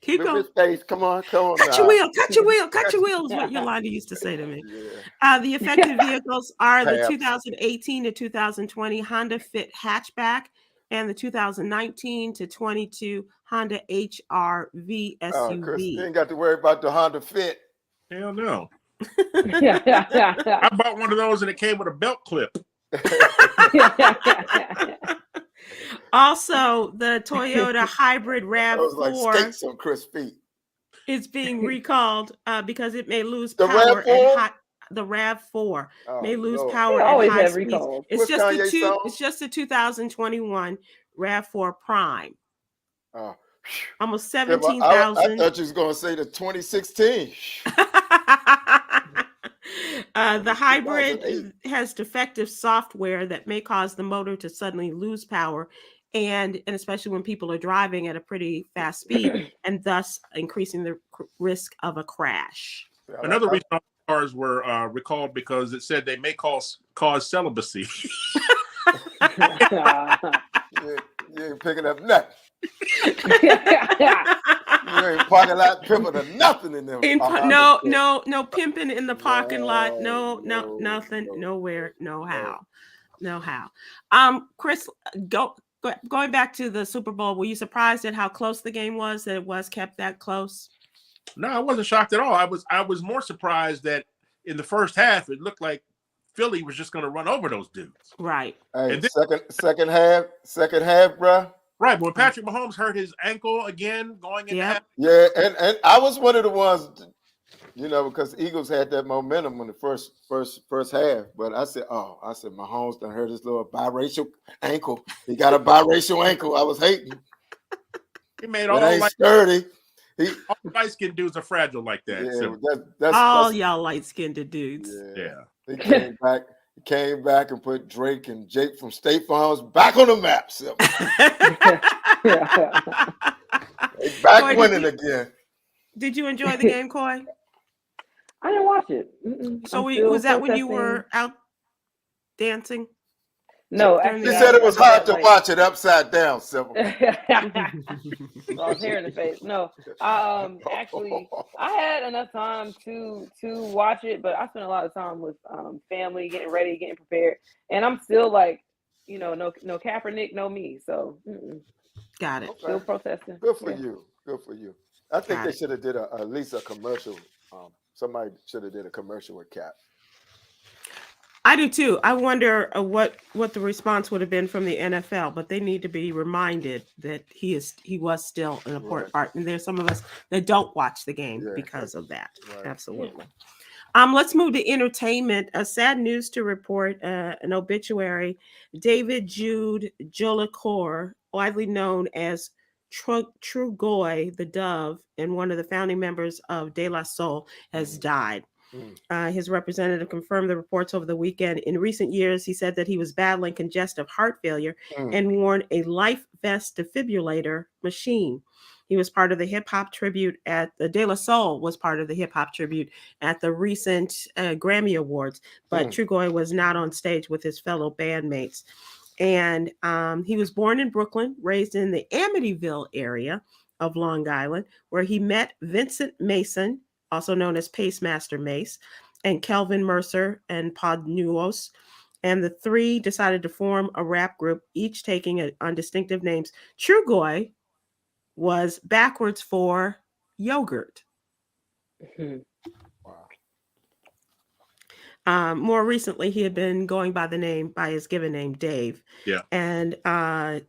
Keep going. Face. Come on. Cut your wheel. Cut your wheel is what Yolanda used to say to me. Yeah. The affected vehicles are the 2018 to 2020 Honda Fit hatchback and the 2019 to 22 Honda HR-V SUV. Chris, you ain't got to worry about the Honda Fit. Hell no. I bought one of those and it came with a belt clip. Also, the Toyota hybrid RAV4 like steaks on Chris' feet. is being recalled because it may lose power at the RAV4 may lose power at high speeds. It's just a 2021 RAV4 Prime. Almost 17,000. I thought you was going to say the 2016. The hybrid has defective software that may cause the motor to suddenly lose power, and especially when people are driving at a pretty fast speed, and thus increasing the risk of a crash. Another reason cars were recalled because it said they may cause celibacy. You ain't picking up nothing. You ain't parking lot pimping or nothing in there. No pimping in the parking lot. No, nothing. Nowhere. No how. Chris, going back to the Super Bowl, were you surprised at how close the game was? That it was kept that close? No, I wasn't shocked at all. I was more surprised that in the first half it looked like Philly was just going to run over those dudes. Right. Hey, and then, second half, bro. Right, but when Patrick Mahomes hurt his ankle again going into half. Yeah, and I was one of the ones, because Eagles had that momentum in the first half. But I said Mahomes done hurt his little biracial ankle. He got a biracial ankle. I was hating. He made all sturdy. All light-skinned dudes are fragile like that. Yeah, so. that's all y'all light-skinned dudes. Yeah. He came back. came back and put Drake and Jake from State Farms back on the map. Sybil. Back Coy, winning again. Did you enjoy the game, Coy? I didn't watch it. So was that when you were out dancing? No, She actually, She said it was hard to watch it upside down, Sybil. I was hair in the face. No, actually, I had enough time to watch it, but I spent a lot of time with family, getting ready, getting prepared, and I'm still like, no Kaepernick, no me. So Got it. Okay. Still protesting. Good for you. Good for you. I think Got they it. should have did at least a commercial. Somebody should have did a commercial with Cap. I do too. I wonder what the response would have been from the NFL, but they need to be reminded that he was still an important part. And there's some of us that don't watch the game because of that. Right. Absolutely. Let's move to entertainment. Sad news to report, an obituary. David Jude Jolicoeur, widely known as True Goy, the Dove, and one of the founding members of De La Soul, has died. His representative confirmed the reports over the weekend. In recent years, he said that he was battling congestive heart failure and worn a life vest defibrillator machine. He was part of the hip hop tribute at the De La Soul was part of the hip hop tribute at the recent Grammy Awards, but Trugoy was not on stage with his fellow bandmates. And he was born in Brooklyn, raised in the Amityville area of Long Island, where he met Vincent Mason, also known as Pacemaster Mace, and Kelvin Mercer and Podnuos. And the three decided to form a rap group, each taking on distinctive names. Trugoy was backwards for yogurt. More recently, he had been going by his given name, Dave. Yeah. And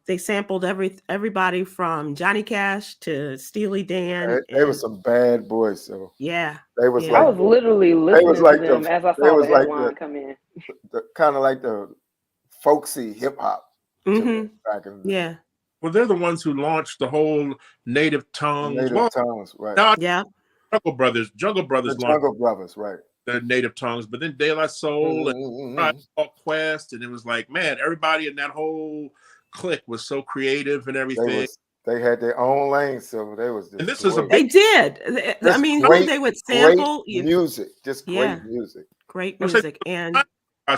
they sampled everybody from Johnny Cash to Steely Dan. They were some bad boys. So yeah. They was I was literally listening to them as I saw the headline come in. Kind of like the folksy hip hop. Back in yeah. Well, they're the ones who launched the whole native tongues. Tongues, right? No, yeah. Jungle Brothers. Jungle Brothers, right? The native tongues, but then De La Soul and Quest, and it was like, man, everybody in that whole clique was so creative and everything. They had their own lane, so they was. And this is they did. I mean, they would sample great music, just great music. Great music, and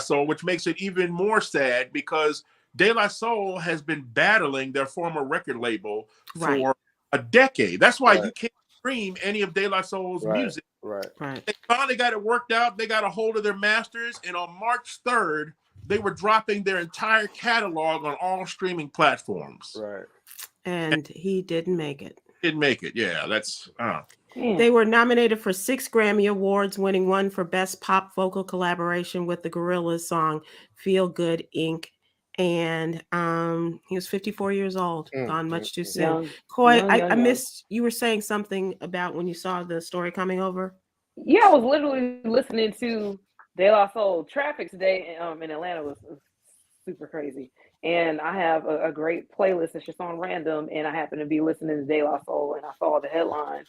Soul, which makes it even more sad because De La Soul has been battling their former record label for a decade. That's why you can't stream any of De La Soul's music. Right. They finally got it worked out. They got a hold of their masters, and on March 3rd, they were dropping their entire catalog on all streaming platforms. Right. And he didn't make it. Didn't make it. Yeah, that's. They were nominated for 6 Grammy Awards, winning one for Best Pop Vocal Collaboration with the Gorillaz song "Feel Good Inc." And he was 54 years old, gone much too soon. Coy, I missed, you were saying something about when you saw the story coming over. Yeah, I was literally listening to De La Soul. Traffic today in Atlanta was super crazy. And I have a great playlist that's just on random, and I happened to be listening to De La Soul, and I saw the headline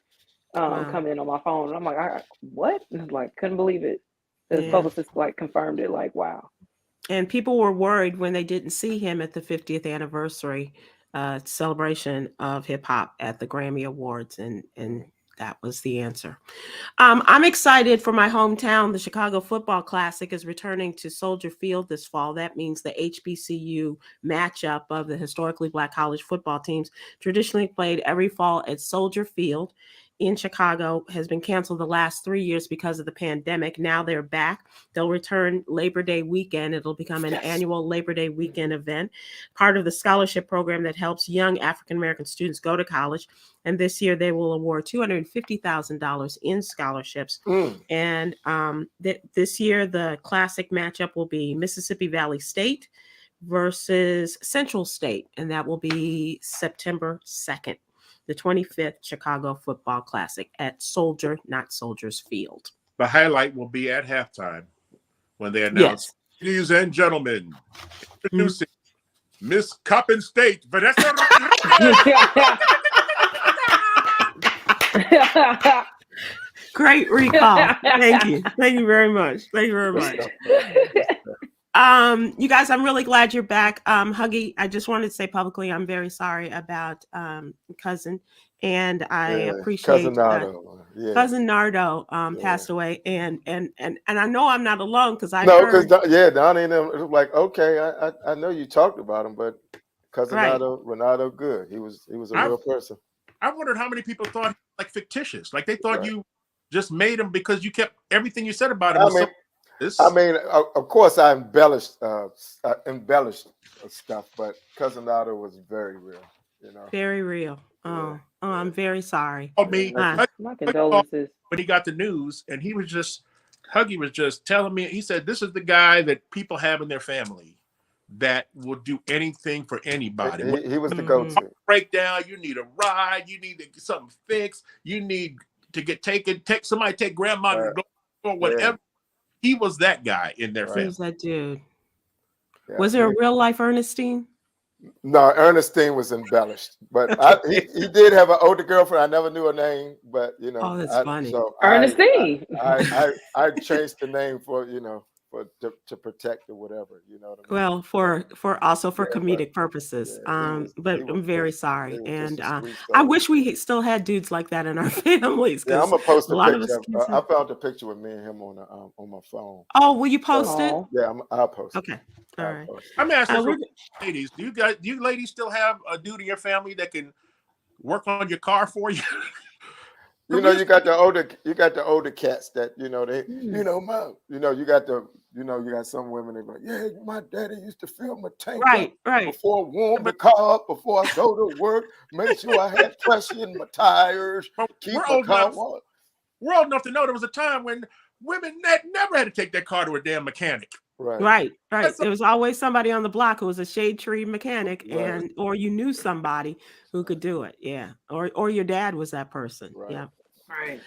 come in on my phone. And I'm like, what? And I was like, couldn't believe it. The publicist confirmed it, wow. And people were worried when they didn't see him at the 50th anniversary celebration of hip hop at the Grammy Awards. And that was the answer. I'm excited for my hometown. The Chicago Football Classic is returning to Soldier Field this fall. That means the HBCU matchup of the historically Black college football teams, traditionally played every fall at Soldier Field in Chicago, has been canceled the last 3 years because of the pandemic. Now they're back. They'll return Labor Day weekend. It'll become an annual Labor Day weekend event, part of the scholarship program that helps young African-American students go to college. And this year they will award $250,000 in scholarships. And this year the classic matchup will be Mississippi Valley State versus Central State. And that will be September 2nd. The 25th Chicago Football Classic at Soldier, not Soldiers Field. The highlight will be at halftime when they announce, ladies and gentlemen, introducing Miss Coppin State, Vanessa. Great recall. Thank you. Thank you very much. Thank you very much. You guys, I'm really glad you're back. Huggy, I just wanted to say publicly, I'm very sorry about cousin, and I appreciate cousin Nardo. Cousin Nardo passed away, and I know I'm not alone because I because heard. Donnie and them, it was like, okay, I know you talked about him, but cousin Renato, good. He was a real person. I wondered how many people thought like fictitious, like they thought you just made him because you kept everything you said about him. I mean, of course, I embellished stuff, but cousin Nardo was very real. Very real. Oh, I'm very sorry. My condolences. When he got the news, and Huggy was just telling me, he said, this is the guy that people have in their family that will do anything for anybody. He was the go-to. Breakdown, you need a ride, you need to get something fixed, you need to get somebody take grandma to go or whatever. He was that guy in their family. He was that dude. Yeah, was there a real life Ernestine? No, Ernestine was embellished, but he did have an older girlfriend. I never knew her name, but oh, that's funny. So Ernestine. I changed the name for to protect or whatever. You know what I mean? Well, for comedic purposes. But I'm very sorry, and I wish we still had dudes like that in our families. Yeah, I'm gonna post a picture. I found a picture with me and him on my phone. Oh, will you post it? Yeah, I'll post it. Okay. All right. I'm asking ladies, do you ladies still have a dude in your family that can work on your car for you? You got the older cats that they mom. You got some women that go, yeah, my daddy used to fill my tank right before I warm the car up, before I go to work, make sure I had pressure in my tires, keep my car warm. We're old enough to know there was a time when women never had to take their car to a damn mechanic. Right. There was always somebody on the block who was a shade tree mechanic, or you knew somebody who could do it. Yeah. Or your dad was that person. Right. Yeah. Right.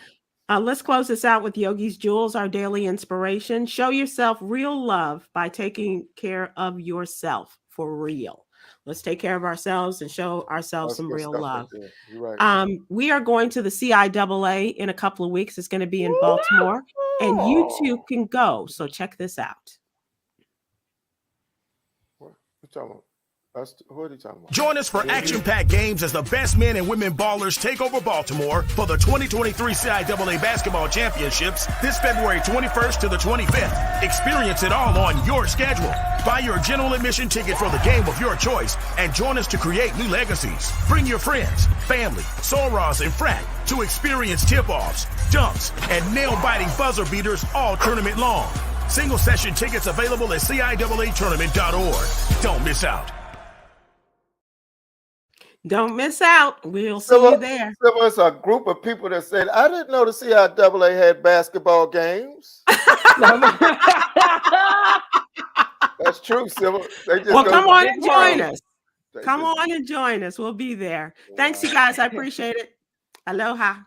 Let's close this out with Yogi's Jewels, our daily inspiration. Show yourself real love by taking care of yourself for real. Let's take care of ourselves and show ourselves some real love. You're right. We are going to the CIAA in a couple of weeks. It's going to be in Baltimore, and you too can go. So check this out. What are you talking about? Who are you talking about? Join us for action-packed games as the best men and women ballers take over Baltimore for the 2023 CIAA Basketball Championships this February 21st to the 25th. Experience it all on your schedule. Buy your general admission ticket for the game of your choice and join us to create new legacies. Bring your friends, family, sorors, and frat to experience tip-offs, dunks, and nail-biting buzzer beaters all tournament long. Single session tickets available at CIAAtournament.org. Don't miss out. Don't miss out. We'll see you there. There was a group of people that said, I didn't know the CIAA had basketball games. That's true, Sybil. Come on and join us. Come on and join us. We'll be there. Thanks, you guys. I appreciate it. Aloha.